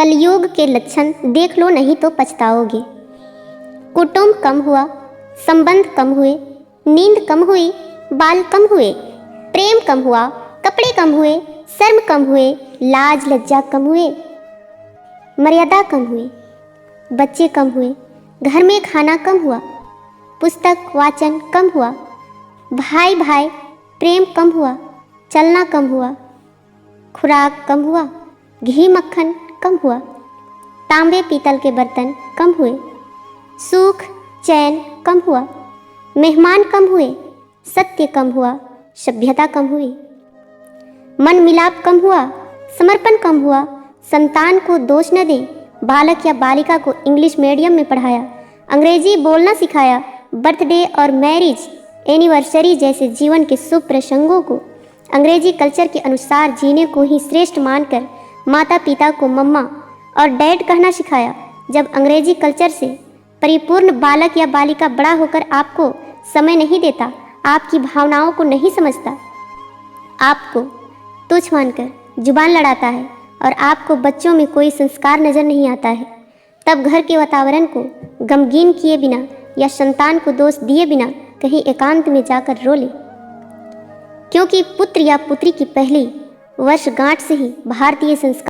कलयुग के लक्षण देख लो, नहीं तो पछताओगे। कुटुंब कम हुआ, संबंध कम हुए, नींद कम हुई, बाल कम हुए, प्रेम कम हुआ, कपड़े कम हुए, शर्म कम हुए, लाज लज्जा कम हुए, मर्यादा कम हुई, बच्चे कम हुए, घर में खाना कम हुआ, पुस्तक वाचन कम हुआ, भाई भाई प्रेम कम हुआ, चलना कम हुआ, खुराक कम हुआ, घी मक्खन कम हुआ, तांबे पीतल के बर्तन कम हुए, सुख चैन कम हुआ, मेहमान कम हुए, सत्य कम हुआ, सभ्यता कम हुई, मन मिलाप कम हुआ, समर्पण कम हुआ, संतान को दोष न दें, बालक या बालिका को इंग्लिश मीडियम में पढ़ाया, अंग्रेजी बोलना सिखाया, बर्थडे और मैरिज एनिवर्सरी जैसे जीवन के शुभ प्रसंगों को अंग्रेजी कल्चर के अनुसार जीने को ही श्रेष्ठ मानकर माता पिता को मम्मा और डैड कहना सिखाया। जब अंग्रेजी कल्चर से परिपूर्ण बालक या बालिका बड़ा होकर आपको समय नहीं देता, आपकी भावनाओं को नहीं समझता, आपको तुच्छ मानकर जुबान लड़ाता है और आपको बच्चों में कोई संस्कार नजर नहीं आता है, तब घर के वातावरण को गमगीन किए बिना या संतान को दोष दिए बिना कहीं एकांत में जाकर रो ले, क्योंकि पुत्र या पुत्री की पहली वर्षगांठ से ही भारतीय संस्कार